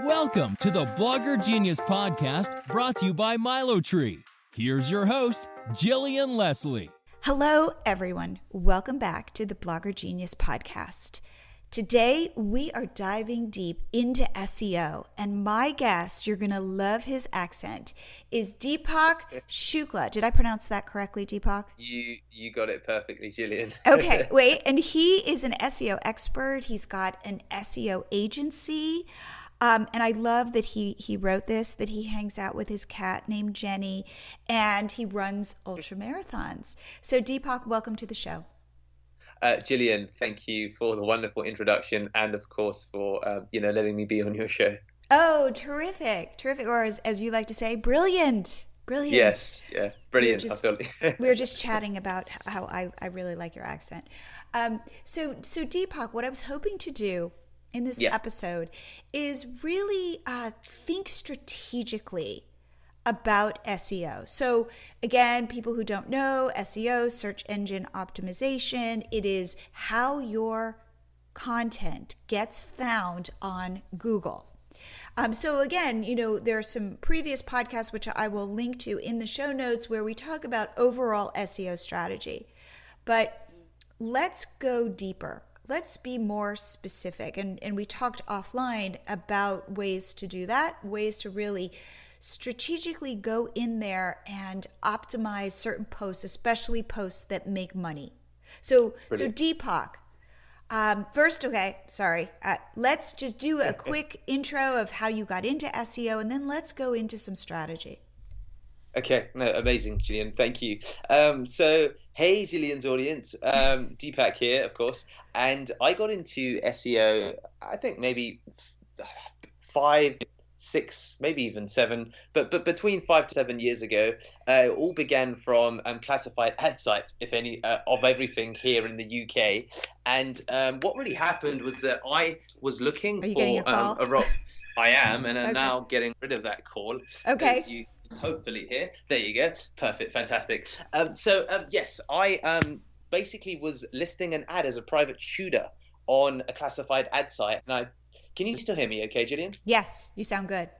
Welcome to the Blogger Genius Podcast, brought to you by MiloTree. Here's your host, Jillian Leslie. Hello, everyone. Welcome back to the Blogger Genius Podcast. Today, we are diving deep into SEO, and my guest, you're going to love his accent, is Deepak Shukla. Did I pronounce that correctly, Deepak? You got it perfectly, Jillian. Okay, wait. And he is an SEO expert. He's got an SEO agency. And I love that he wrote this, that he hangs out with his cat named Jenny, and he runs ultra marathons. So Deepak, welcome to the show. Jillian, thank you for the wonderful introduction, and of course for letting me be on your show. Oh, terrific, or as you like to say, brilliant. Yes, yeah, brilliant. We were just chatting about how I really like your accent. So Deepak, what I was hoping to do in this episode is really think strategically about SEO. So again, people who don't know, SEO, search engine optimization, it is how your content gets found on Google. So again, there are some previous podcasts which I will link to in the show notes where we talk about overall SEO strategy. But let's go deeper. Let's be more specific. And we talked offline about ways to do that, ways to really strategically go in there and optimize certain posts, especially posts that make money. So Deepak, first, let's just do a quick intro of how you got into SEO, and then let's go into some strategy. Okay, no, amazing, Jillian. Thank you. So, hey, Jillian's audience, Deepak here, of course, and I got into SEO, I think maybe 5, 6, maybe even 7, but between 5 to 7 years ago. It all began from classified ad sites, if any, of everything here in the UK. And what really happened was that I was looking for a role. I am, and I'm now getting rid of that call. Okay. As you hopefully hear. There you go. Perfect. Fantastic. Yes, I basically was listing an ad as a private tutor on a classified ad site. And can you still hear me okay, Jillian? Yes, you sound good.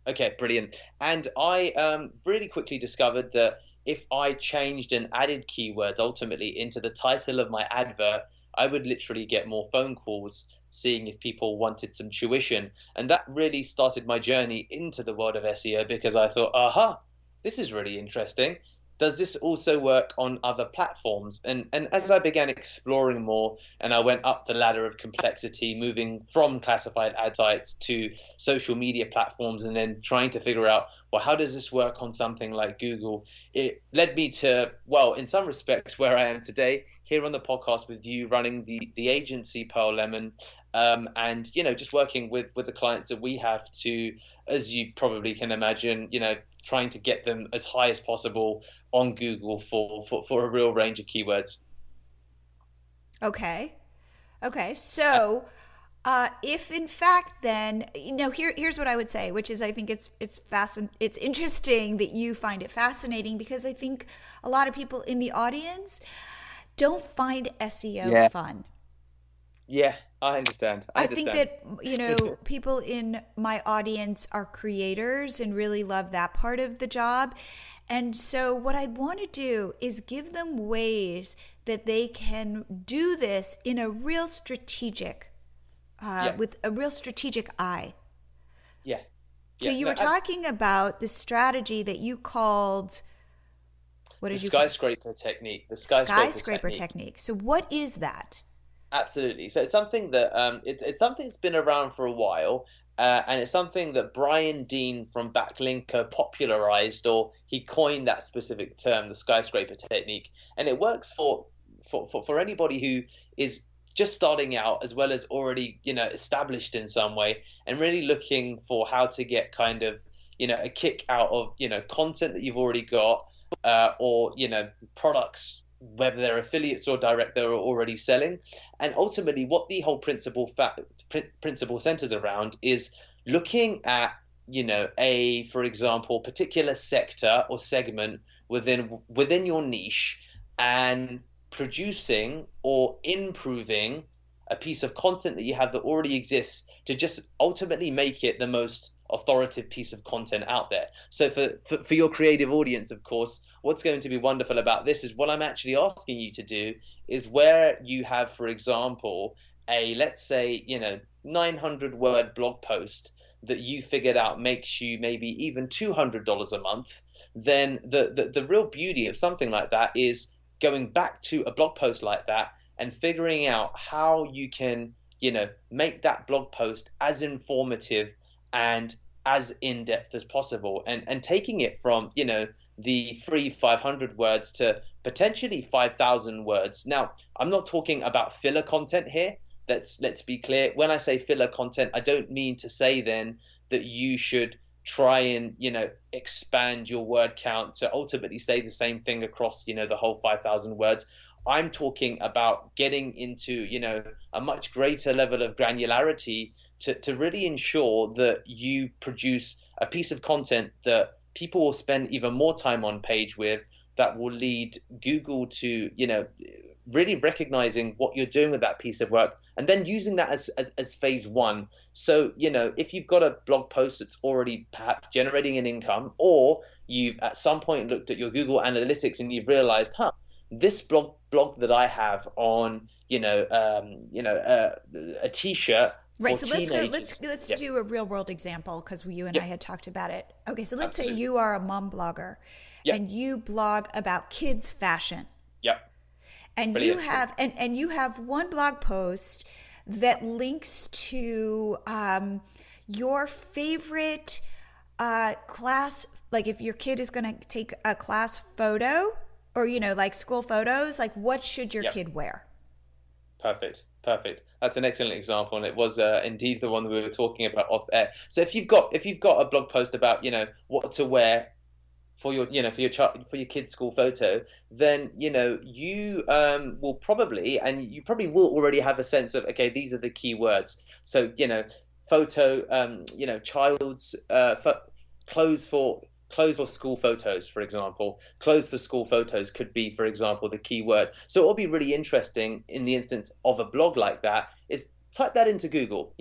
Okay, brilliant. And I really quickly discovered that if I changed and added keywords ultimately into the title of my advert, I would literally get more phone calls seeing if people wanted some tuition. And that really started my journey into the world of SEO, because I thought, aha, this is really interesting. Does this also work on other platforms? And as I began exploring more, and I went up the ladder of complexity, moving from classified ad sites to social media platforms, and then trying to figure out, well, how does this work on something like Google? It led me to, well, in some respects, where I am today, here on the podcast with you, running the agency Pearl Lemon, and just working with the clients that we have to, as you probably can imagine, trying to get them as high as possible on Google for a real range of keywords. Okay. So if in fact then, here's what I would say, which is I think it's interesting that you find it fascinating, because I think a lot of people in the audience don't find SEO fun. Yeah, I understand. I think that, people in my audience are creators and really love that part of the job. And so what I want to do is give them ways that they can do this in a real strategic, with a real strategic eye. Yeah. So you were talking about the strategy that you called, the Skyscraper Technique. The Skyscraper Technique. So what is that? Absolutely. So it's something that it's something that's been around for a while, and it's something that Brian Dean from Backlinko popularized, or he coined that specific term, the Skyscraper Technique. And it works for anybody who is just starting out, as well as already established in some way, and really looking for how to get kind of a kick out of content that you've already got, or products, whether they're affiliates or direct, they're already selling. And ultimately what the whole principle centers around is looking at for example, particular sector or segment within your niche, and producing or improving a piece of content that you have that already exists to just ultimately make it the most authoritative piece of content out there. So for your creative audience, of course, what's going to be wonderful about this is what I'm actually asking you to do is where you have, for example, a, let's say, 900 word blog post that you figured out makes you maybe even $200 a month, then the real beauty of something like that is going back to a blog post like that and figuring out how you can, make that blog post as informative and as in-depth as possible, and taking it from, the free 500 words to potentially 5,000 words. Now, I'm not talking about filler content here. Let's be clear. When I say filler content, I don't mean to say then that you should try and, expand your word count to ultimately say the same thing across, the whole 5,000 words. I'm talking about getting into, a much greater level of granularity to really ensure that you produce a piece of content that people will spend even more time on page with, that will lead Google to, really recognizing what you're doing with that piece of work, and then using that as phase one. So, if you've got a blog post that's already perhaps generating an income, or you've at some point looked at your Google Analytics and you've realized, this blog that I have on, a t-shirt. Right. So let's do a real world example, because you and I had talked about it. Okay. So let's say you are a mom blogger and you blog about kids fashion. Yep. And Brilliant. you have one blog post that links to your favorite class, like if your kid is going to take a class photo, or like school photos, like what should your kid wear? Perfect. That's an excellent example, and it was indeed the one that we were talking about off air. So if you've got a blog post about what to wear for your for your kid's school photo, then you will probably, and you probably will already have a sense of, okay, these are the key words. So photo, child's clothes for school photos, for example. Clothes for school photos could be, for example, the key word. So it will be really interesting in the instance of a blog like that is type that into Google,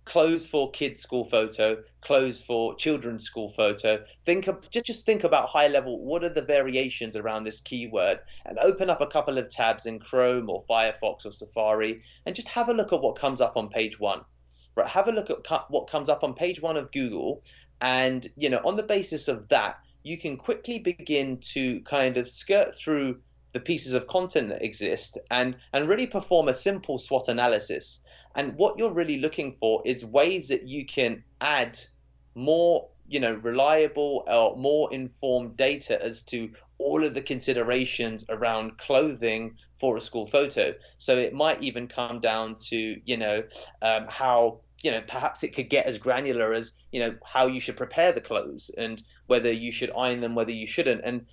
clothes for kids school photo, clothes for children's school photo. Just think about high level, what are the variations around this keyword, and open up a couple of tabs in Chrome or Firefox or Safari and just have a look at what comes up on page one. Right, have a look at what comes up on page one of Google. And, on the basis of that, you can quickly begin to kind of skirt through the pieces of content that exist and really perform a simple SWOT analysis. And what you're really looking for is ways that you can add more, reliable or more informed data as to all of the considerations around clothing for a school photo. So it might even come down to, how perhaps it could get as granular as, how you should prepare the clothes and whether you should iron them, whether you shouldn't. And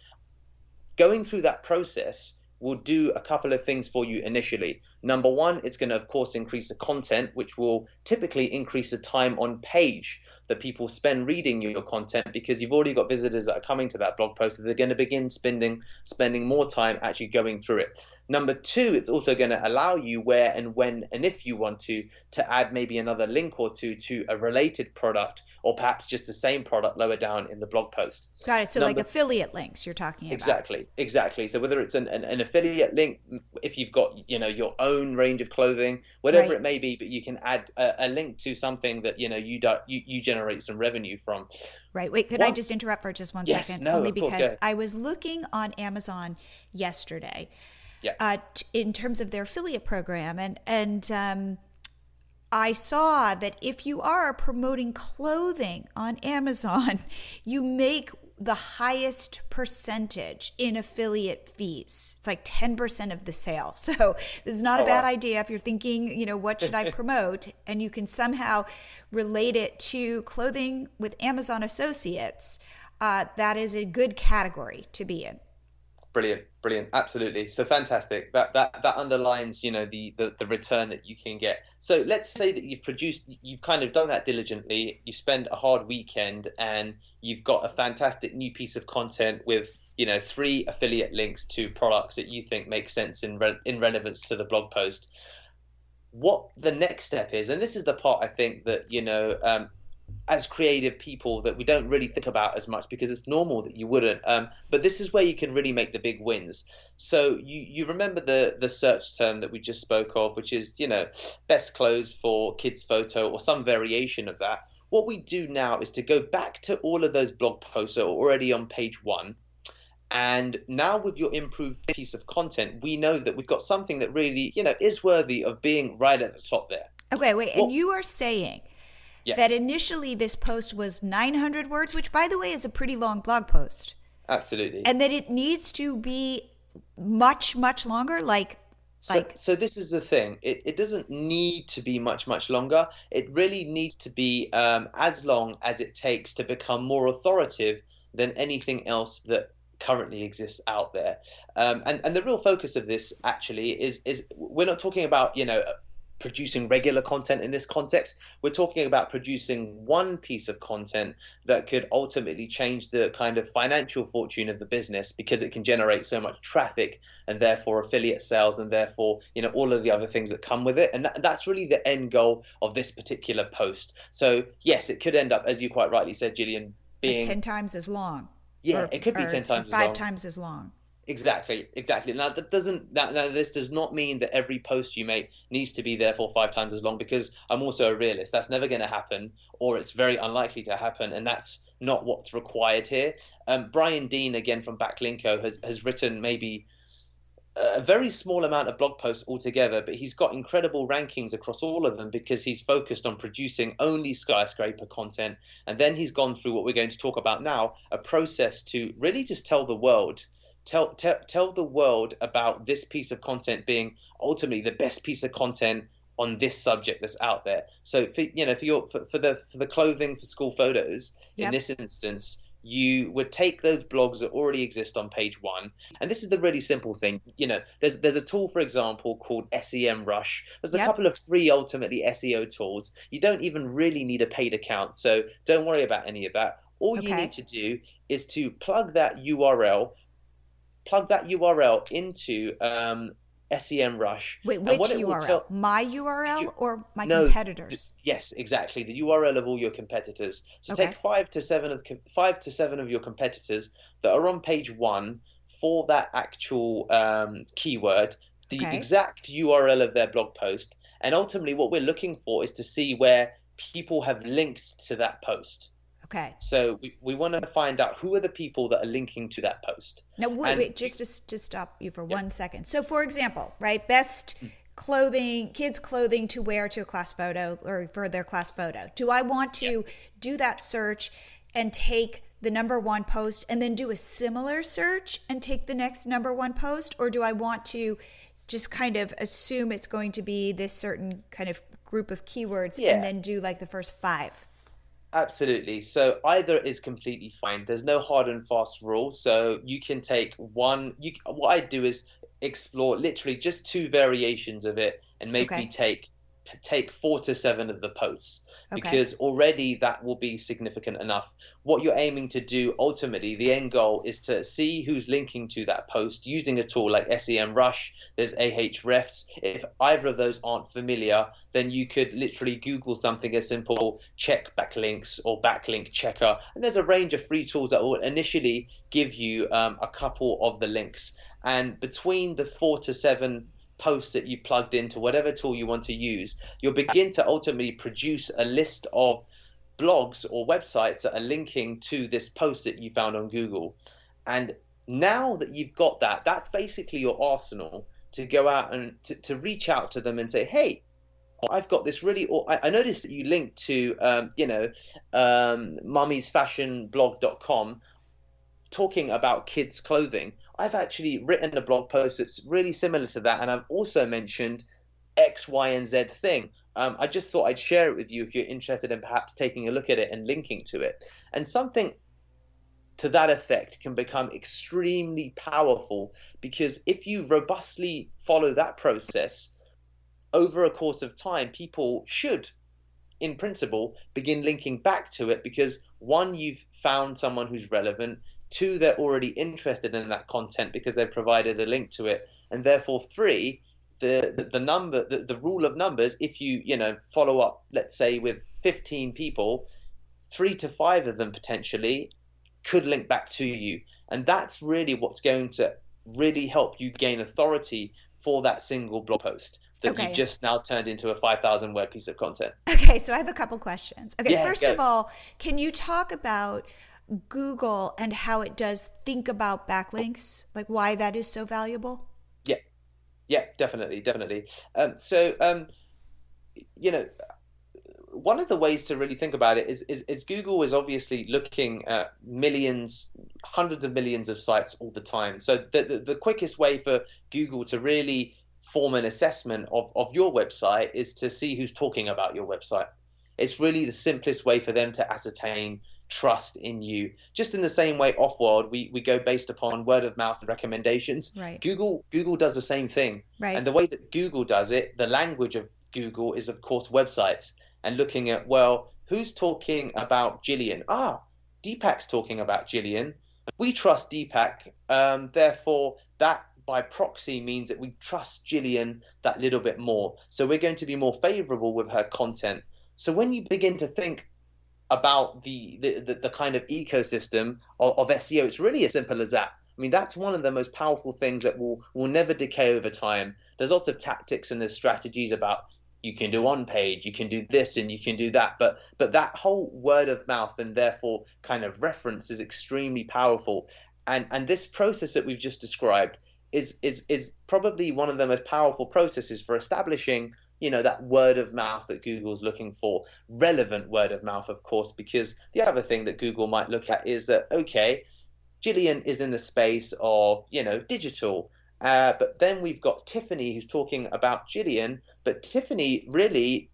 going through that process will do a couple of things for you initially. Number one, it's going to, of course, increase the content, which will typically increase the time on page that people spend reading your content, because you've already got visitors that are coming to that blog post that they're going to begin spending more time actually going through it. Number two, it's also going to allow you where and when and if you want to add maybe another link or two to a related product, or perhaps just the same product lower down in the blog post. Got it. So like affiliate links you're talking about. Exactly. So whether it's an affiliate link, if you've got your own range of clothing, whatever it may be, but you can add a link to something that you generate some revenue from. Right. Wait, could I just interrupt for just one second? No, only of course, because I was looking on Amazon yesterday in terms of their affiliate program, and I saw that if you are promoting clothing on Amazon, you make the highest percentage in affiliate fees. It's like 10% of the sale. So this is not a bad idea if you're thinking, what should I promote? And you can somehow relate it to clothing with Amazon associates. That is a good category to be in. Brilliant. Absolutely. So fantastic. That underlines, the return that you can get. So let's say that you've kind of done that diligently. You spend a hard weekend and you've got a fantastic new piece of content with, 3 affiliate links to products that you think make sense in relevance to the blog post. what the next step is, and this is the part I think that, as creative people, that we don't really think about as much because it's normal that you wouldn't. But this is where you can really make the big wins. So you remember the search term that we just spoke of, which is, best clothes for kids photo or some variation of that. What we do now is to go back to all of those blog posts that are already on page 1. And now with your improved piece of content, we know that we've got something that really, is worthy of being right at the top there. Okay, wait. And you are saying that initially this post was 900 words, which, by the way, is a pretty long blog post. Absolutely. And that it needs to be much, much longer? So this is the thing. It doesn't need to be much, much longer. It really needs to be as long as it takes to become more authoritative than anything else that currently exists out there. And the real focus of this actually is we're not talking about, producing regular content in this context. We're talking about producing one piece of content that could ultimately change the kind of financial fortune of the business, because it can generate so much traffic and therefore affiliate sales and therefore, all of the other things that come with it. And that's really the end goal of this particular post. So yes, it could end up, as you quite rightly said, Jillian, being 10 times as long. Yeah, it could be 10 times as long. 5 times as long. Exactly. Now this does not mean that every post you make needs to be therefore 5 times as long, because I'm also a realist. That's never going to happen, or it's very unlikely to happen, and that's not what's required here. Brian Dean, again from Backlinko, has written maybe a very small amount of blog posts altogether, but he's got incredible rankings across all of them because he's focused on producing only skyscraper content. And then he's gone through what we're going to talk about now, a process to really just tell the world about this piece of content being ultimately the best piece of content on this subject that's out there. So for the clothing for school photos, in this instance, you would take those blogs that already exist on page 1. And this is the really simple thing. There's a tool, for example, called SEMrush. There's a couple of free ultimately SEO tools. You don't even really need a paid account, so don't worry about any of that. All you need to do is to plug that URL into SEMrush. Wait, which URL? My URL or my competitors? Yes, exactly. The URL of all your competitors. So take 5 to 7 of your competitors that are on page 1 for that actual keyword, the exact URL of their blog post, and ultimately what we're looking for is to see where people have linked to that post. Okay. So we want to find out who are the people that are linking to that post. Now, wait, just to stop you for 1 second. So, for example, right, best clothing, kids' clothing to wear to a class photo or for their class photo. Do I want to do that search and take the number 1 post and then do a similar search and take the next number 1 post? Or do I want to just kind of assume it's going to be this certain kind of group of keywords and then do like the first 5? Absolutely. So either is completely fine. There's no hard and fast rule. So you can take one. What I do is explore literally just 2 variations of it, and maybe take 4 to 7 of the posts, because already that will be significant enough. What you're aiming to do ultimately, the end goal is to see who's linking to that post using a tool like SEMrush. There's Ahrefs. If either of those aren't familiar, then you could literally Google something as simple, check backlinks or backlink checker. And there's a range of free tools that will initially give you a couple of the links. And between the 4 to 7 posts that you plugged into whatever tool you want to use, you'll begin to ultimately produce a list of blogs or websites that are linking to this post that you found on Google. And now that you've got that, that's basically your arsenal to go out and to reach out to them and say, hey, I've got this really, I noticed that you linked to, mummiesfashionblog.com talking about kids' clothing. I've actually written a blog post that's really similar to that, and I've also mentioned X, Y, and Z thing. I just thought I'd share it with you if you're interested in perhaps taking a look at it and linking to it. And something to that effect can become extremely powerful, because if you robustly follow that process over a course of time, people should, in principle, begin linking back to it, because 1, you've found someone who's relevant. 2, they're already interested in that content because they've provided a link to it. And therefore 3, the rule of numbers, if you follow up, let's say with 15 people, 3 to 5 of them potentially could link back to you. And that's really what's going to really help you gain authority for that single blog post that you just now turned into a 5,000 word piece of content. Okay, so I have a couple questions. Okay, Yeah, first of all, can you talk about Google and how it does think about backlinks, like why that is so valuable? Yeah, definitely. One of the ways to really think about it is Google is obviously looking at millions, hundreds of millions of sites all the time. So the quickest way for Google to really form an assessment of your website is to see who's talking about your website. It's really the simplest way for them to ascertain trust in you. Just in the same way off-world, we go based upon word of mouth and recommendations. Right. Google does the same thing. Right. And the way that Google does it, the language of Google is, of course, websites. And looking at, well, who's talking about Jillian? Deepak's talking about Jillian. We trust Deepak. Therefore, that by proxy means that we trust Jillian that little bit more. So we're going to be more favorable with her content. So when you begin to think about the kind of ecosystem of SEO, it's really as simple as that. I mean, that's one of the most powerful things that will never decay over time. There's lots of tactics and there's strategies about you can do on page, you can do this and you can do that, but that whole word of mouth and therefore kind of reference is extremely powerful. And this process that we've just described is probably one of the most powerful processes for establishing that word of mouth that Google's looking for. Relevant word of mouth, of course, because the other thing that Google might look at is that, okay, Jillian is in the space of, digital. But then we've got Tiffany who's talking about Jillian, but Tiffany really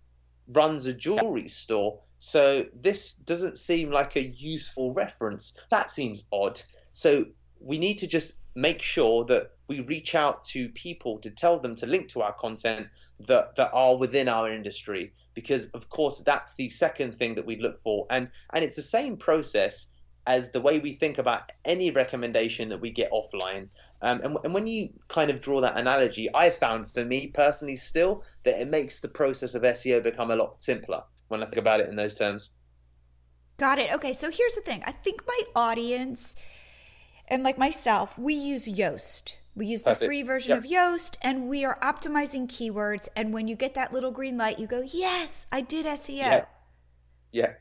runs a jewelry store. So this doesn't seem like a useful reference. That seems odd. So we need to just make sure that we reach out to people to tell them to link to our content that are within our industry, because of course that's the second thing that we look for. And it's the same process as the way we think about any recommendation that we get offline. And when you kind of draw that analogy, I found for me personally still that it makes the process of SEO become a lot simpler when I think about it in those terms. Got it. Okay, so here's the thing. I think my audience and like myself, we use Yoast. We use the free version of Yoast, and we are optimizing keywords. And when you get that little green light, you go, yes, I did SEO. Yeah.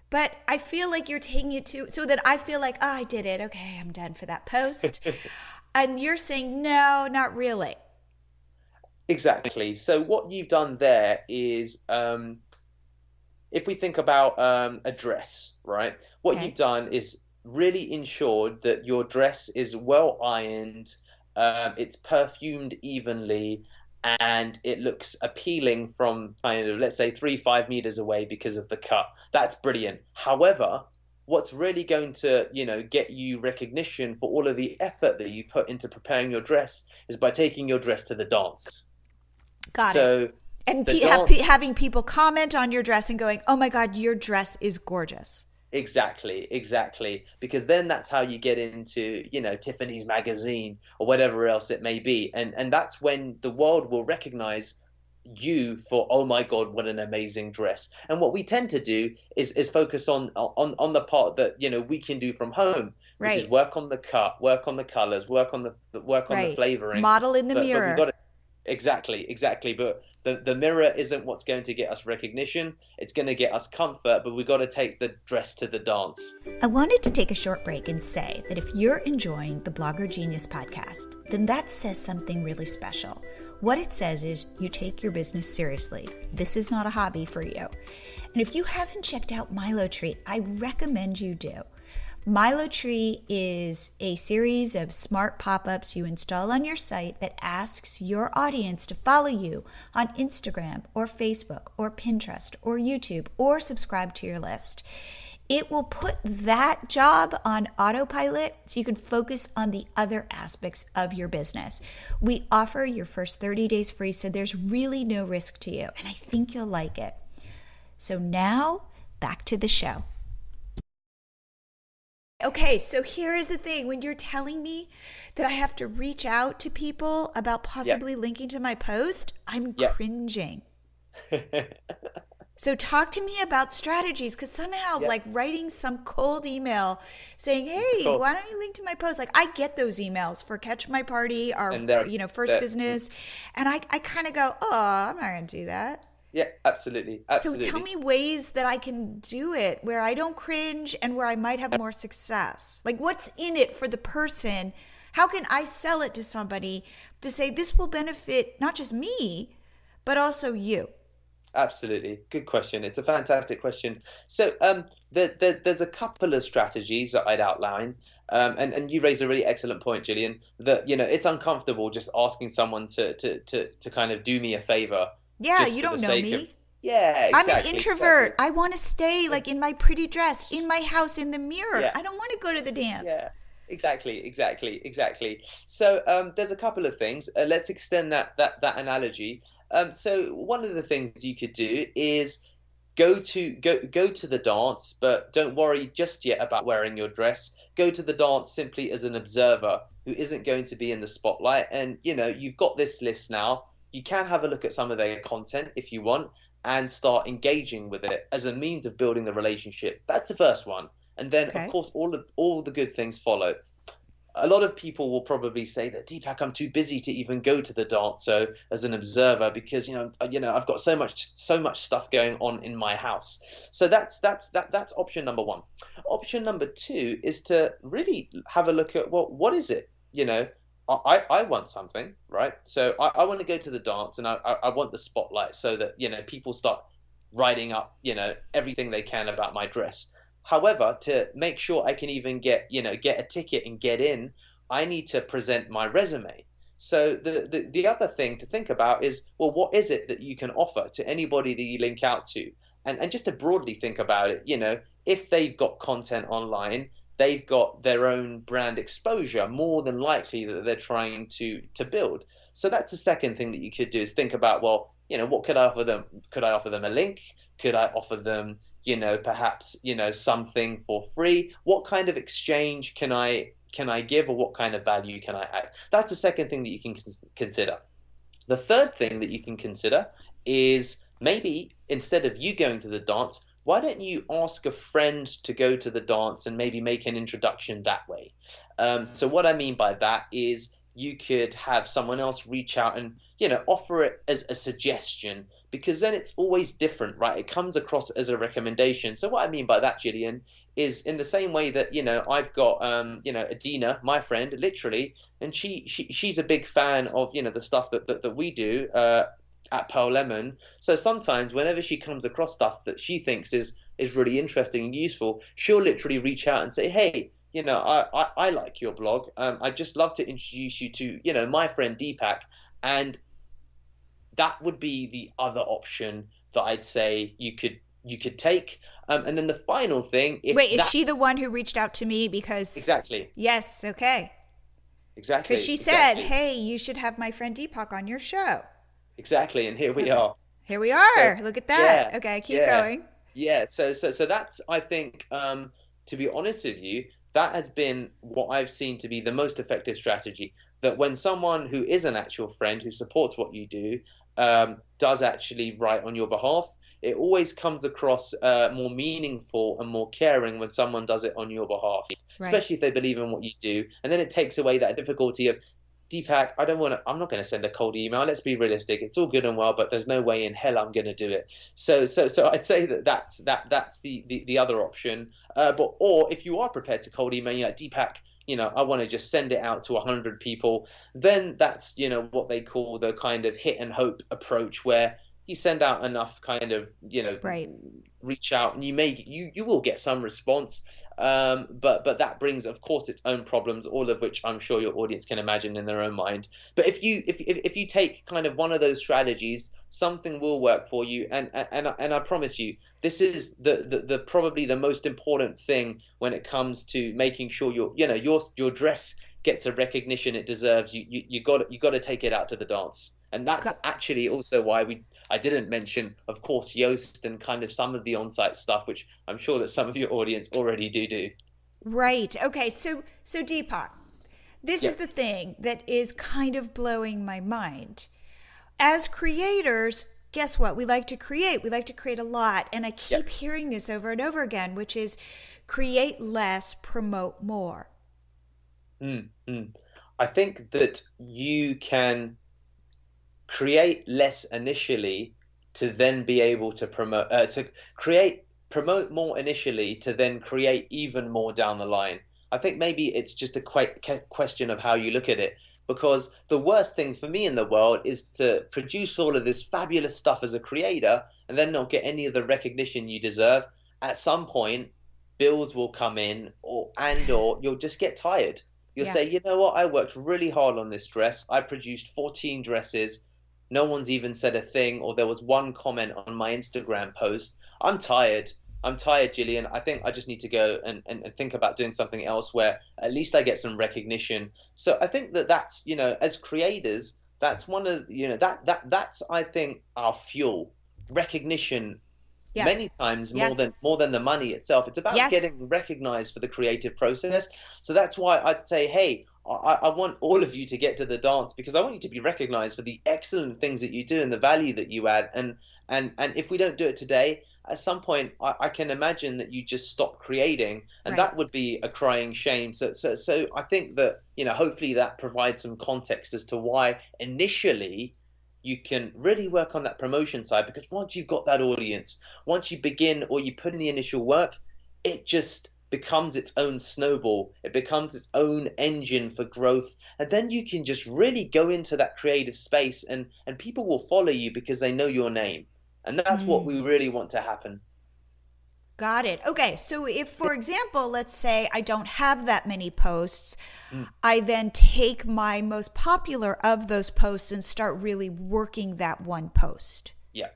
But I feel like you're taking it to, so that I feel like, I did it. Okay, I'm done for that post. And you're saying, no, not really. Exactly. So what you've done there is, if we think about a dress, right? What you've done is really ensured that your dress is well ironed, it's perfumed evenly, and it looks appealing from kind of, let's say, 3-5 meters away because of the cut. That's brilliant. However, what's really going to, get you recognition for all of the effort that you put into preparing your dress is by taking your dress to the dance. Got it. And having people comment on your dress and going, oh my God, your dress is gorgeous. Exactly. Because then that's how you get into, Tiffany's magazine or whatever else it may be. And that's when the world will recognize you for, oh my God, what an amazing dress. And what we tend to do is focus on the part that, we can do from home, which is work on the cut, work on the colors, work on the flavoring. Model in the mirror. But Exactly. But the mirror isn't what's going to get us recognition. It's going to get us comfort, but we've got to take the dress to the dance. I wanted to take a short break and say that if you're enjoying the Blogger Genius podcast, then that says something really special. What it says is you take your business seriously. This is not a hobby for you. And if you haven't checked out MiloTree, I recommend you do. MiloTree is a series of smart pop-ups you install on your site that asks your audience to follow you on Instagram or Facebook or Pinterest or YouTube or subscribe to your list. It will put that job on autopilot so you can focus on the other aspects of your business. We offer your first 30 days free, so there's really no risk to you, and I think you'll like it. So now, back to the show. Okay, so here is the thing. When you're telling me that I have to reach out to people about possibly linking to my post, I'm cringing. So talk to me about strategies, because somehow like writing some cold email saying, hey, why don't you link to my post? Like, I get those emails for Catch My Party or, First Business. And I kind of go, oh, I'm not going to do that. Yeah, absolutely. So tell me ways that I can do it where I don't cringe and where I might have more success. Like, what's in it for the person? How can I sell it to somebody to say this will benefit not just me, but also you? Absolutely. Good question. It's a fantastic question. So there's a couple of strategies that I'd outline. And you raised a really excellent point, Jillian, that, it's uncomfortable just asking someone to kind of do me a favor. Yeah, you don't know me. Yeah, exactly. I'm an introvert. Exactly. I want to stay like in my pretty dress, in my house, in the mirror. Yeah. I don't want to go to the dance. Yeah, exactly. So there's a couple of things. Let's extend that analogy. So one of the things you could do is go to the dance, but don't worry just yet about wearing your dress. Go to the dance simply as an observer who isn't going to be in the spotlight. And you've got this list now. You can have a look at some of their content if you want and start engaging with it as a means of building the relationship. That's the first one. And then, of course, all the good things follow. A lot of people will probably say that, Deepak, I'm too busy to even go to the dance so as an observer because I've got so much stuff going on in my house. So that's option number one. Option number two is to really have a look at what is it? I want something, right? So I want to go to the dance and I want the spotlight so that, people start writing up, everything they can about my dress. However, to make sure I can even get a ticket and get in, I need to present my resume. So the other thing to think about is, well, what is it that you can offer to anybody that you link out to? And just to broadly think about it, if they've got content online, they've got their own brand exposure, more than likely that they're trying to build. So that's the second thing that you could do is think about, well, what could I offer them? Could I offer them a link? Could I offer them, perhaps, something for free? What kind of exchange can I give, or what kind of value can I add? That's the second thing that you can consider. The third thing that you can consider is maybe instead of you going to the dance, why don't you ask a friend to go to the dance and maybe make an introduction that way? So what I mean by that is you could have someone else reach out and, offer it as a suggestion, because then it's always different, right? It comes across as a recommendation. So what I mean by that, Jillian, is in the same way that, I've got, Adina, my friend, literally, and she's a big fan of, the stuff that we do, at Pearl Lemon. So sometimes whenever she comes across stuff that she thinks is really interesting and useful, she'll literally reach out and say, hey, I like your blog. I'd just love to introduce you to, my friend Deepak. And that would be the other option that I'd say you could take. And then the final thing. Wait, is she the one who reached out to me? Because exactly. Yes. Okay. Exactly. Because she said, hey, you should have my friend Deepak on your show. Exactly, and here we are. Here we are. Look at that. Yeah, okay, keep going. Yeah, so that's, I think, to be honest with you, that has been what I've seen to be the most effective strategy. That when someone who is an actual friend who supports what you do does actually write on your behalf, it always comes across more meaningful and more caring when someone does it on your behalf, especially if they believe in what you do. And then it takes away that difficulty of, Deepak, I'm not going to send a cold email. Let's be realistic. It's all good and well, but there's no way in hell I'm going to do it. So I'd say that's the other option. Or if you are prepared to cold email, you're like, Deepak, I want to just send it out to 100 people. Then that's, what they call the kind of hit and hope approach, where you send out enough kind of, reach out, and you will get some response. But that brings, of course, its own problems, all of which I'm sure your audience can imagine in their own mind. But if you take kind of one of those strategies, something will work for you. And I promise you, this is the probably the most important thing when it comes to making sure your dress gets a recognition it deserves. You got to take it out to the dance. And that's actually also why I didn't mention, of course, Yoast and kind of some of the on-site stuff, which I'm sure that some of your audience already do. Right. Okay. So Deepak, this is the thing that is kind of blowing my mind. As creators, guess what? We like to create. We like to create a lot. And I keep hearing this over and over again, which is create less, promote more. I think that you can create less initially to then be able to promote more initially to then create even more down the line. I think maybe it's just a question of how you look at it, because the worst thing for me in the world is to produce all of this fabulous stuff as a creator and then not get any of the recognition you deserve. At some point, bills will come in, or you'll just get tired. You'll say, you know what, I worked really hard on this dress. I produced 14 dresses. No one's even said a thing, or there was one comment on my Instagram post. I'm tired, Jillian. I think I just need to go and think about doing something else where at least I get some recognition. So I think that's, as creators, that's one of, that's, I think, our fuel. Recognition. Yes. Many times more than the money itself. It's about getting recognized for the creative process. So that's why I'd say, hey, I want all of you to get to the dance, because I want you to be recognized for the excellent things that you do and the value that you add. And if we don't do it today, at some point I can imagine that you just stop creating, and that would be a crying shame. So I think that, hopefully that provides some context as to why initially you can really work on that promotion side, because once you've got that audience, once you begin or you put in the initial work, it just becomes its own snowball. It becomes its own engine for growth. And then you can just really go into that creative space, and people will follow you because they know your name. And that's what we really want to happen. Got it. Okay. So if, for example, let's say I don't have that many posts, I then take my most popular of those posts and start really working that one post. Yeah.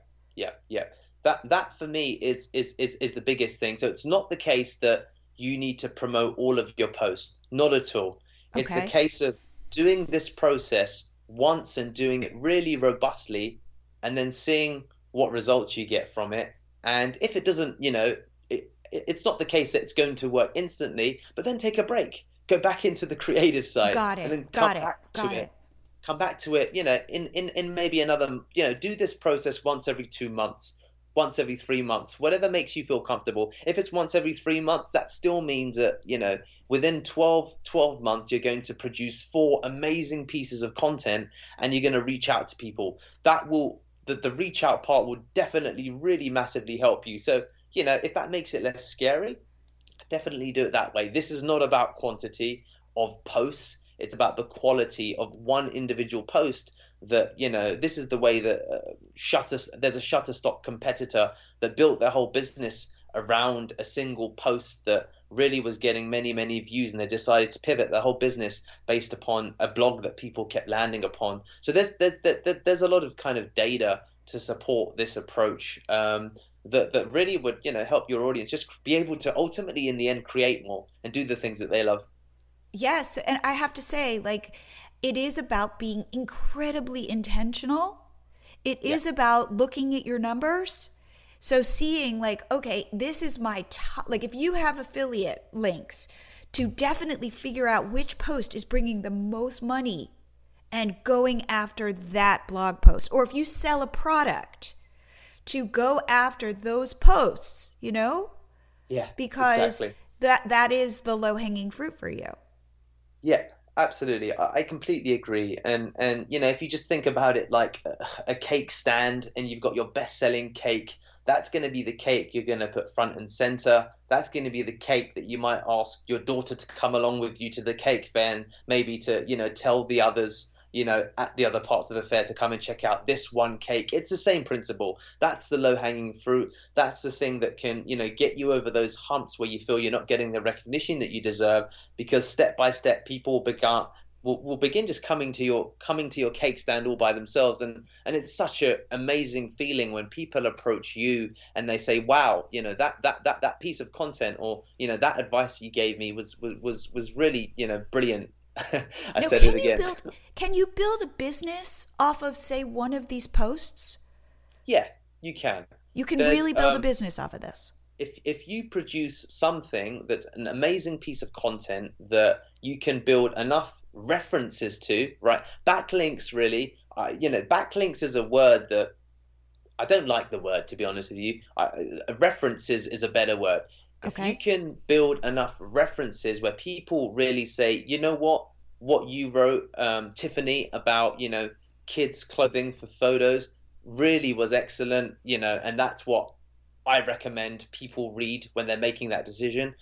That for me is the biggest thing. So it's not the case that you need to promote all of your posts. Not at all. It's a case of doing this process once and doing it really robustly, and then seeing what results you get from it. And if it doesn't, it's not the case that it's going to work instantly, but then take a break, go back into the creative side, and then come back to it, in maybe another, do this process once every 2 months, once every 3 months, whatever makes you feel comfortable. If it's once every 3 months, that still means that, within 12 months, you're going to produce 4 amazing pieces of content, and you're going to reach out to people. The reach out part will definitely really massively help you. So, if that makes it less scary, definitely do it that way. This is not about quantity of posts. It's about the quality of one individual post. That, this is the way that there's a Shutterstock competitor that built their whole business around a single post that really was getting many, many views, and they decided to pivot their whole business based upon a blog that people kept landing upon. So there's a lot of kind of data to support this approach, that really would, help your audience just be able to ultimately in the end create more and do the things that they love. Yes. And I have to say, it is about being incredibly intentional. It is about looking at your numbers. So seeing okay, this is my top, if you have affiliate links, to definitely figure out which post is bringing the most money and going after that blog post. Or if you sell a product, to go after those posts, Yeah, because exactly. that is the low-hanging fruit for you. Yeah, absolutely. I completely agree. And if you just think about it like a cake stand, and you've got your best-selling cake, that's going to be the cake you're going to put front and center. That's going to be the cake that you might ask your daughter to come along with you to the cake fair, and maybe to, tell the others, at the other parts of the fair to come and check out this one cake. It's the same principle. That's the low-hanging fruit. That's the thing that can, get you over those humps where you feel you're not getting the recognition that you deserve, because step by step people will begin just coming to your cake stand all by themselves, and it's such an amazing feeling when people approach you and they say, wow, that piece of content, or that advice you gave me was really brilliant. I said it again. Can you build a business off of, say, one of these posts? Yeah, you can. You can really build a business off of this. if you produce something that's an amazing piece of content that you can build enough references to, right? Backlinks really, backlinks is a word that I don't like the word, to be honest with you. References is a better word. If you can build enough references where people really say, you know what you wrote, Tiffany, about, kids' clothing for photos really was excellent, and that's what I recommend people read when they're making that decision.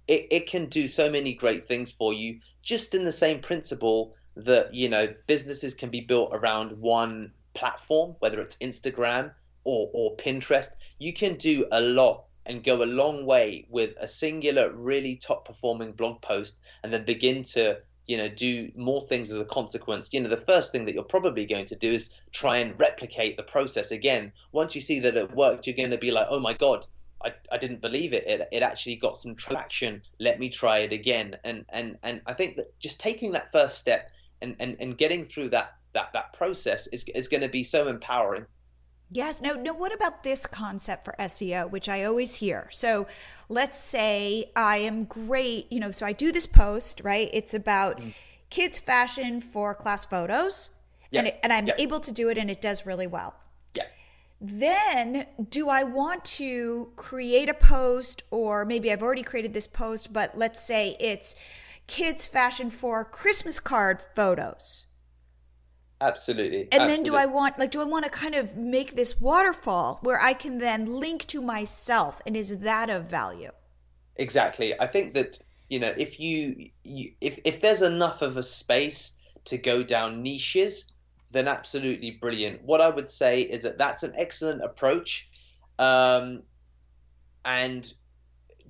It can do so many great things for you, just in the same principle that, businesses can be built around one platform, whether it's Instagram or Pinterest. You can do a lot and go a long way with a singular, really top performing blog post, and then begin to do more things as a consequence. The first thing that you're probably going to do is try and replicate the process again. Once you see that it worked, you're going to be like, oh my God, I didn't believe it. It actually got some traction. Let me try it again. And I think that just taking that first step and getting through that process is going to be so empowering. Yes. No, what about this concept for SEO, which I always hear? So let's say I am great, so I do this post, right? It's about kids fashion for class photos, and I'm able to do it, and it does really well. Yeah. Then do I want to create a post, or maybe I've already created this post, but let's say it's kids fashion for Christmas card photos. Absolutely. And then do I want to kind of make this waterfall where I can then link to myself? And is that of value? Exactly. I think that, if there's enough of a space to go down niches, then absolutely brilliant. What I would say is that that's an excellent approach. And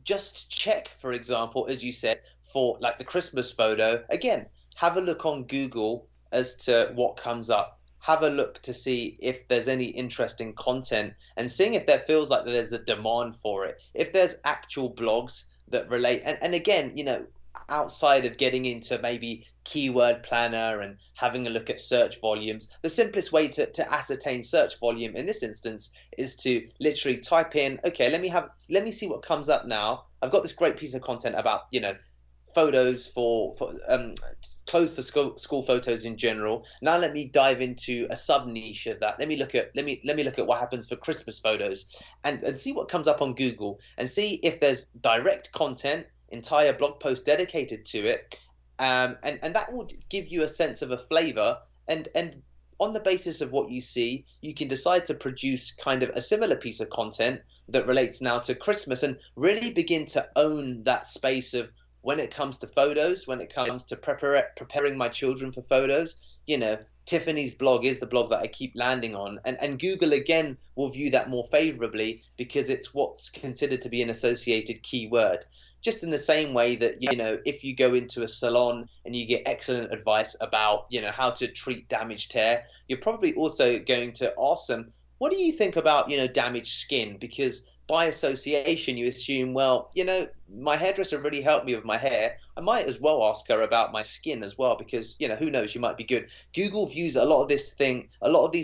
just check, for example, as you said, for like the Christmas photo, again, have a look on Google as to what comes up. Have a look to see if there's any interesting content, and seeing if there feels like there's a demand for it. If there's actual blogs that relate, and again, outside of getting into maybe keyword planner and having a look at search volumes, the simplest way to ascertain search volume in this instance is to literally type in, okay, let me see what comes up now. I've got this great piece of content about, photos for clothes for school photos in general. Now let me dive into a sub niche of that. Let me look at what happens for Christmas photos, and see what comes up on Google, and see if there's direct content, entire blog post dedicated to it, and that will give you a sense of a flavor, and on the basis of what you see, you can decide to produce kind of a similar piece of content that relates now to Christmas, and really begin to own that space of, when it comes to photos, when it comes to preparing my children for photos, Tiffany's blog is the blog that I keep landing on. And Google, again, will view that more favorably because it's what's considered to be an associated keyword. Just in the same way that, if you go into a salon and you get excellent advice about, how to treat damaged hair, you're probably also going to ask them, what do you think about, damaged skin? Because by association, you assume, well, my hairdresser really helped me with my hair. I might as well ask her about my skin as well, because, who knows, you might be good. Google views a lot of these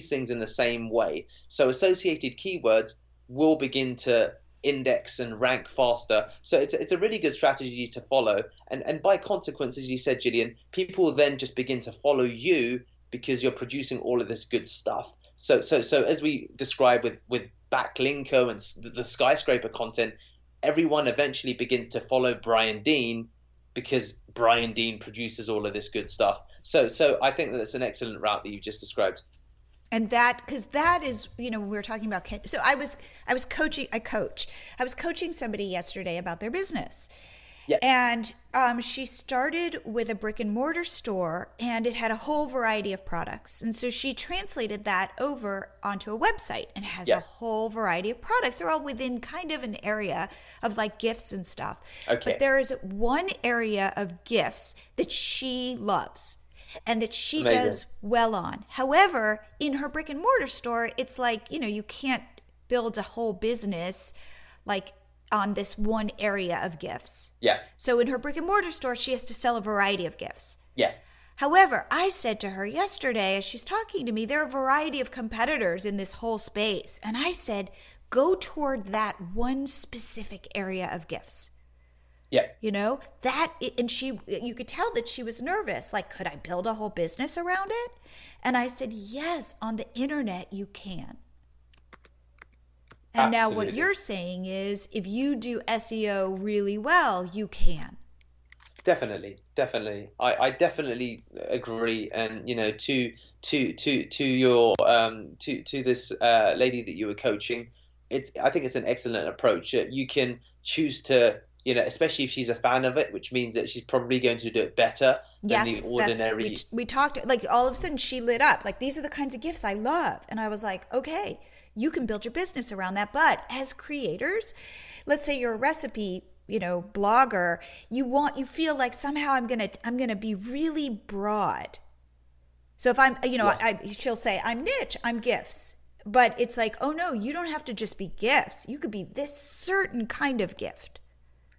things in the same way. So associated keywords will begin to index and rank faster. So it's a really good strategy to follow. And by consequence, as you said, Jillian, people will then just begin to follow you because you're producing all of this good stuff. So as we described with Backlinko and the skyscraper content, everyone eventually begins to follow Brian Dean because Brian Dean produces all of this good stuff. So I think that's an excellent route that you've just described. And because that is, we were talking about, so I was coaching somebody yesterday about their business. Yeah. And she started with a brick and mortar store, and it had a whole variety of products. And so she translated that over onto a website and has a whole variety of products. They're all within kind of an area of like gifts and stuff. Okay. But there is one area of gifts that she loves and that she Amazing. does well on. However, in her brick and mortar store, it's like, you can't build a whole business like on this one area of gifts. Yeah. So in her brick and mortar store, she has to sell a variety of gifts. Yeah. However, I said to her yesterday, as she's talking to me, there are a variety of competitors in this whole space. And I said, go toward that one specific area of gifts. Yeah. You know, and you could tell that she was nervous. Like, could I build a whole business around it? And I said, yes, on the internet you can. And now what you're saying is, if you do SEO really well, you can. Definitely. I definitely agree. And, you know, to your to this lady that you were coaching, I think it's an excellent approach. You can choose to, you know, especially if she's a fan of it, which means that she's probably going to do it better than the ordinary. We talked, like, all of a sudden she lit up. Like, these are the kinds of gifts I love. And I was like, okay, you can build your business around that. But as creators, let's say you're a recipe, you know, blogger, you feel like somehow I'm gonna be really broad. So if I'm, you know, she'll say I'm niche, I'm gifts. But it's like, oh no, you don't have to just be gifts. You could be this certain kind of gift.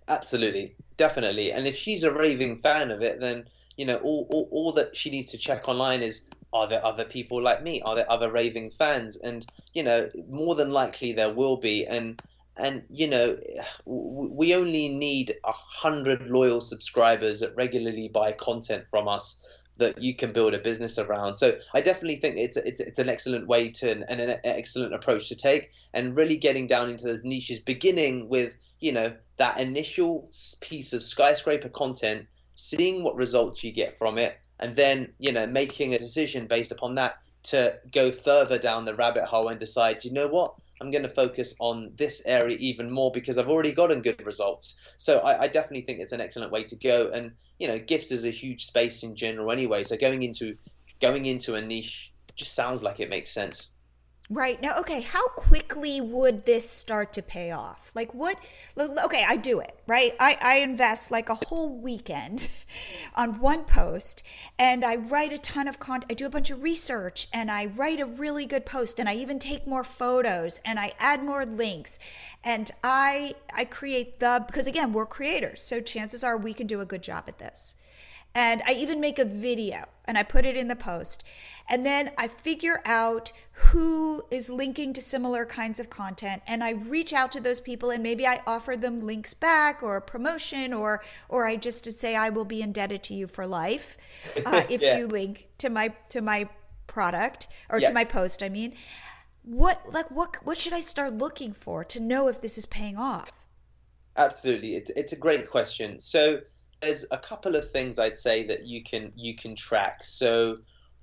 Absolutely, definitely. And if she's a raving fan of it, then, you know, all that she needs to check online is, are there other people like me? Are there other raving fans? And, you know, more than likely there will be. And you know, we only need 100 loyal subscribers that regularly buy content from us that you can build a business around. So I definitely think it's an excellent way to, and an excellent approach to take, and really getting down into those niches, beginning with, you know, that initial piece of skyscraper content, seeing what results you get from it, and then, you know, making a decision based upon that to go further down the rabbit hole and decide, you know what, I'm going to focus on this area even more because I've already gotten good results. So I definitely think it's an excellent way to go. And, you know, gifts is a huge space in general anyway. So going into a niche just sounds like it makes sense. Right. Now, okay, how quickly would this start to pay off? Like okay, I do it, right? I invest like a whole weekend on one post, and I write a ton of content. I do a bunch of research, and I write a really good post, and I even take more photos, and I add more links, and I create because again, we're creators, so chances are we can do a good job at this. And I even make a video and I put it in the post. And then I figure out who is linking to similar kinds of content, and I reach out to those people, and maybe I offer them links back or a promotion, or I just say I will be indebted to you for life if you link to my product or to my post. I mean, what should I start looking for to know if this is paying off? Absolutely, it's a great question. So there's a couple of things I'd say that you can track. So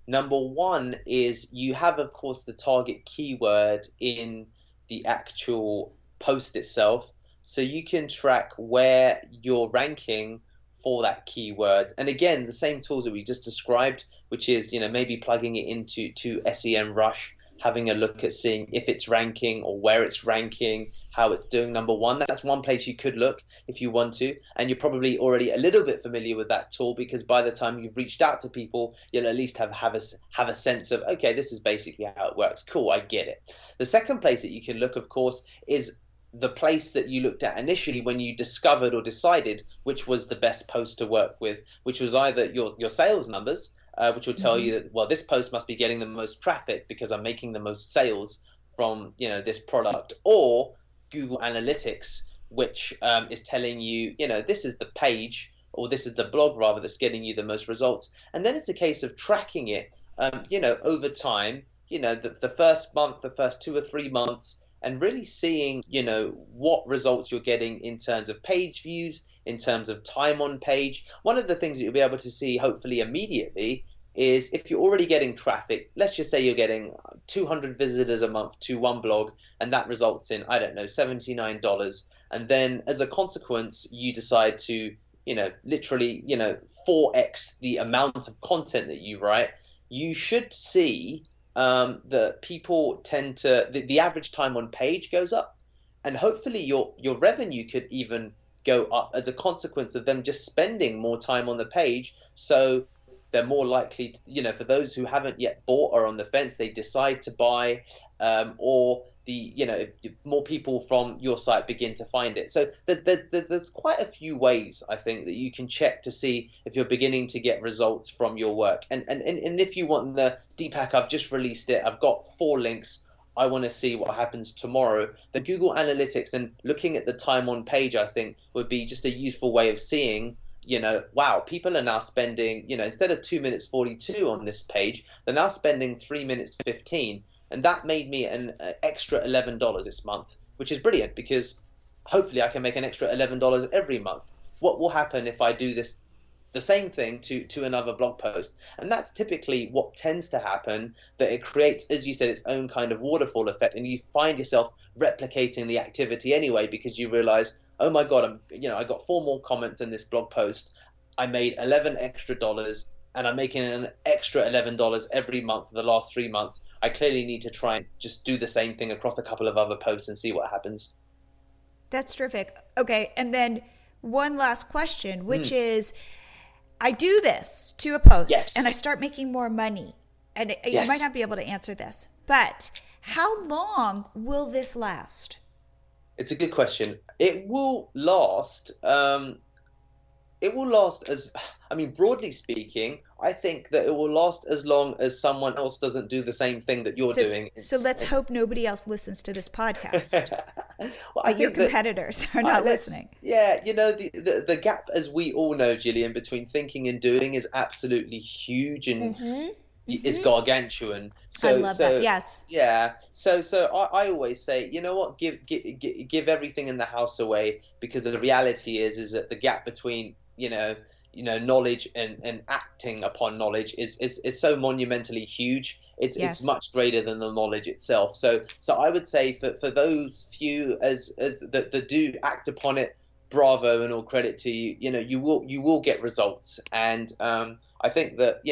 number one is you have, of course, the target keyword in the actual post itself. So you can track where you're ranking for that keyword. And again, the same tools that we just described, which is, you know, maybe plugging it into SEMrush, having a look at seeing if it's ranking or where it's ranking, how it's doing. Number one, that's one place you could look if you want to. And you're probably already a little bit familiar with that tool, because by the time you've reached out to people, you'll at least have a sense of, okay, this is basically how it works. Cool, I get it. The second place that you can look, of course, is the place that you looked at initially when you discovered or decided which was the best post to work with, which was either your sales numbers, which will tell you that, well, this post must be getting the most traffic because I'm making the most sales from, you know, this product, or Google Analytics, which is telling you, you know, this is the page, or this is the blog rather, that's getting you the most results. And then it's a case of tracking it, you know, over time, you know, the first month, the first 2 or 3 months, and really seeing, you know, what results you're getting in terms of page views, in terms of time on page. One of the things that you'll be able to see hopefully immediately is if you're already getting traffic. Let's just say you're getting 200 visitors a month to one blog, and that results in, I don't know, $79. And then as a consequence, you decide to, you know, literally, you know, 4x the amount of content that you write. You should see that people tend to, the average time on page goes up, and hopefully your revenue could even go up as a consequence of them just spending more time on the page. So they're more likely to, you know, for those who haven't yet bought or on the fence, they decide to buy, or you know, more people from your site begin to find it. So there's quite a few ways, I think, that you can check to see if you're beginning to get results from your work. And if you want the Deepak, I've just released it, I've got 4 links. I want to see what happens tomorrow. The Google Analytics and looking at the time on page, I think, would be just a useful way of seeing, wow, people are now spending, instead of 2 minutes 42 on this page, they're now spending 3 minutes 15. And that made me an extra $11 this month, which is brilliant because hopefully I can make an extra $11 every month. What will happen if I do the same thing to another blog post? And that's typically what tends to happen, that it creates, as you said, its own kind of waterfall effect, and you find yourself replicating the activity anyway because you realize, oh my God, I got 4 more comments in this blog post. I made $11 extra, and I'm making an extra $11 every month for the last 3 months. I clearly need to try and just do the same thing across a couple of other posts and see what happens. That's terrific. Okay, and then one last question, which is, I do this to a post and I start making more money. And you might not be able to answer this, but how long will this last? It's a good question. It will last. Broadly speaking, I think that it will last as long as someone else doesn't do the same thing that you're doing. So let's hope nobody else listens to this podcast. Well, I think your competitors are not listening. Yeah, the gap, as we all know, Jillian, between thinking and doing is absolutely huge and is gargantuan. So, I love that. Yes. Yeah. So I always say, you know what, give everything in the house away, because the reality is that the gap between knowledge and acting upon knowledge is so monumentally huge. It's much greater than the knowledge itself. So I would say for those few as that do act upon it, bravo and all credit to you. You will get results, and I think that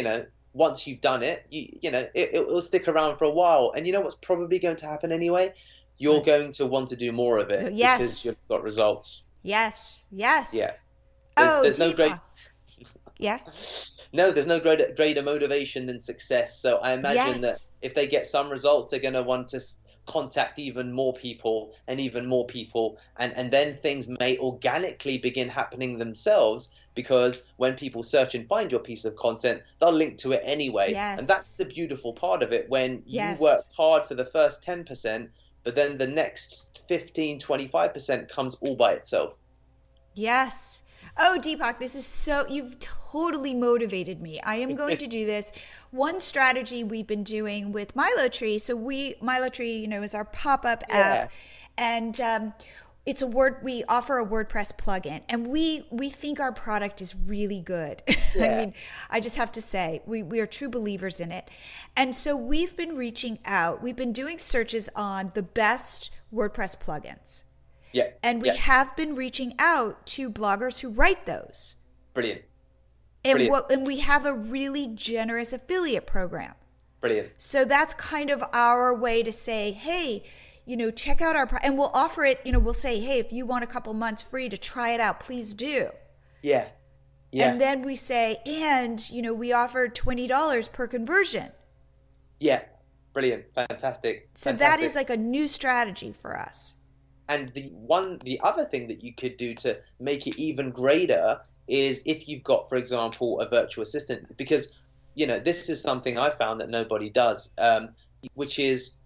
once you've done it, it'll stick around for a while. And you know what's probably going to happen anyway? You're going to want to do more of it because you've got results. Yes. Yeah. There's no great. Yeah. No, there's no greater motivation than success. So I imagine that if they get some results, they're going to want to contact even more people, and then things may organically begin happening themselves, because when people search and find your piece of content, they'll link to it anyway. Yes. And that's the beautiful part of it, when you work hard for the first 10%, but then the next 15, 25% comes all by itself. Yes. Oh, Deepak, you've totally motivated me. I am going to do this. One strategy we've been doing with MiloTree. So MiloTree, is our pop-up app, and we offer a WordPress plugin, and we think our product is really good. Yeah. I mean, I just have to say, we are true believers in it. And so we've been reaching out. We've been doing searches on the best WordPress plugins. Yeah. And we have been reaching out to bloggers who write those. Brilliant. And we have a really generous affiliate program. Brilliant. So that's kind of our way to say, hey, check out our and we'll offer it, we'll say, hey, if you want a couple months free to try it out, please do. Yeah. And then we say, and, we offer $20 per conversion. Yeah. Brilliant. Fantastic. So that is like a new strategy for us. And the other thing that you could do to make it even greater is if you've got, for example, a virtual assistant, because, this is something I found that nobody does, which is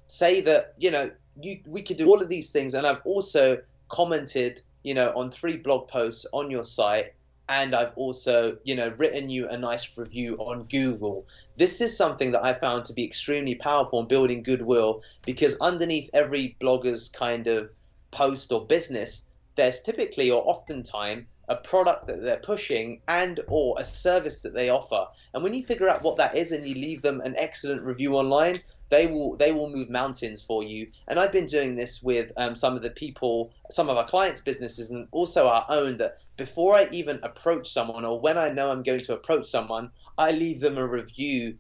say that, we could do all of these things. And I've also commented, on 3 blog posts on your site. And I've also, written you a nice review on Google. This is something that I found to be extremely powerful in building goodwill, because underneath every blogger's kind of post or business, there's typically or oftentimes a product that they're pushing and or a service that they offer. And when you figure out what that is and you leave them an excellent review online, they will move mountains for you. And I've been doing this with some of our clients' businesses and also our own, that before I even approach someone, or when I know I'm going to approach someone, I leave them a review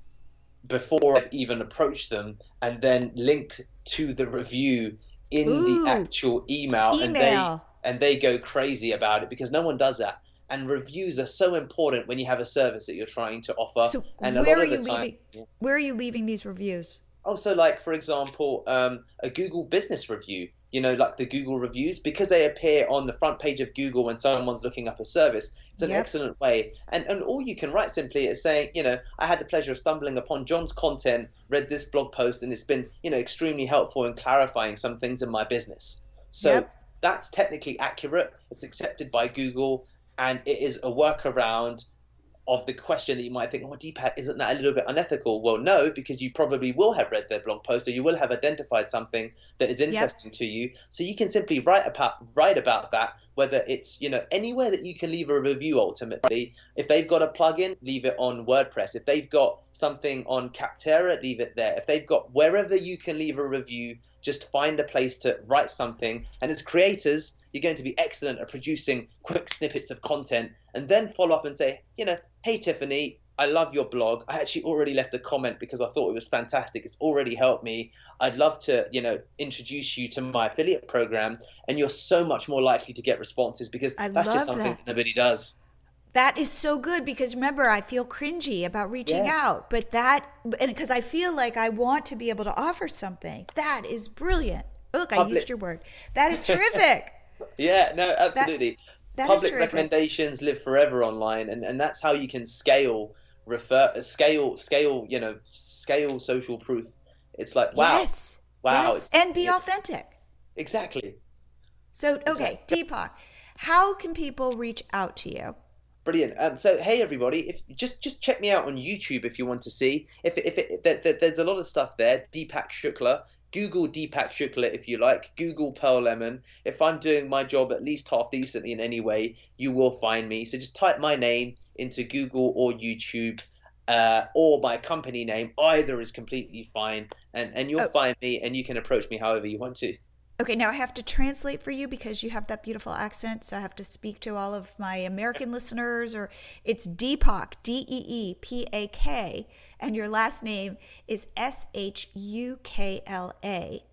before I've even approached them, and then link to the review in the actual email. And they go crazy about it, because no one does that. And reviews are so important when you have a service that you're trying to offer. So and where are you leaving these reviews? Oh, so like, for example, a Google business review. like the Google reviews, because they appear on the front page of Google when someone's looking up a service. It's an excellent way. And all you can write simply is saying, I had the pleasure of stumbling upon John's content, read this blog post, and it's been, extremely helpful in clarifying some things in my business. So that's technically accurate. It's accepted by Google, and it is a workaround of the question that you might think, oh, Deepak, isn't that a little bit unethical? Well, no, because you probably will have read their blog post, or you will have identified something that is interesting to you. So you can simply write about that, whether it's, anywhere that you can leave a review ultimately. If they've got a plugin, leave it on WordPress. If they've got something on Capterra, leave it there. If they've got wherever you can leave a review, just find a place to write something. And as creators, you're going to be excellent at producing quick snippets of content, and then follow up and say, hey, Tiffany, I love your blog. I actually already left a comment because I thought it was fantastic. It's already helped me. I'd love to, introduce you to my affiliate program. And you're so much more likely to get responses, because that's just something that nobody does. That is so good, because remember, I feel cringy about reaching out, but because I feel like I want to be able to offer something. That is brilliant. Look, I used your word. That is terrific. Yeah, no, absolutely. That Public recommendations live forever online, and that's how you can scale social proof. It's like, wow. Yes, and be authentic. Exactly. So, okay, Deepak, how can people reach out to you? Brilliant. So, hey everybody, if just check me out on YouTube if you want to see. There's a lot of stuff there. Deepak Shukla. Google Deepak Shukla if you like. Google Pearl Lemon. If I'm doing my job at least half decently in any way, you will find me. So just type my name into Google or YouTube, or my company name. Either is completely fine, and you'll find me, and you can approach me however you want to. Okay, now I have to translate for you because you have that beautiful accent, so I have to speak to all of my American listeners. Or it's Deepak, D-E-E-P-A-K, and your last name is S-H-U-K-L-A,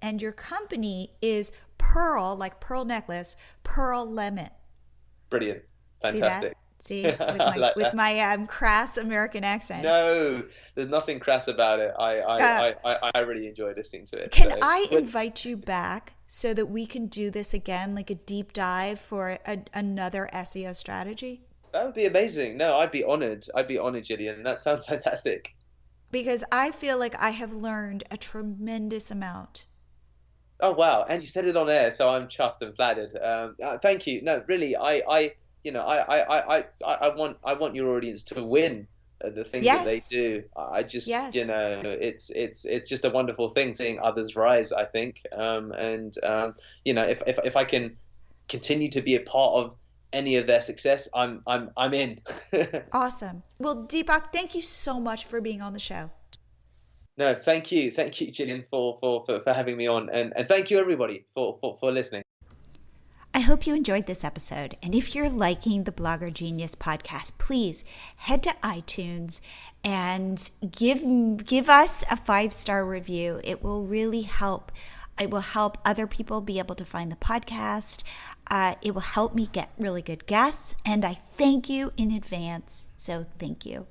and your company is Pearl, like pearl necklace, Pearl Lemon. Brilliant. Fantastic. See, with my crass American accent. No, there's nothing crass about it. I really enjoy listening to it. Can I invite you back so that we can do this again, like a deep dive for another SEO strategy? That would be amazing. No, I'd be honored, Jillian. That sounds fantastic. Because I feel like I have learned a tremendous amount. Oh wow! And you said it on air, so I'm chuffed and flattered. Thank you. No, really, I want your audience to win the things that they do. I just, it's just a wonderful thing seeing others rise, I think. If I can continue to be a part of any of their success, I'm in. Awesome. Well, Deepak, thank you so much for being on the show. No, thank you, Jillian, for having me on, and thank you everybody for listening. I hope you enjoyed this episode, and if you're liking the Blogger Genius podcast, please head to iTunes and give us a 5-star review. It will really help. It will help other people be able to find the podcast. It will help me get really good guests, and I thank you in advance. So thank you.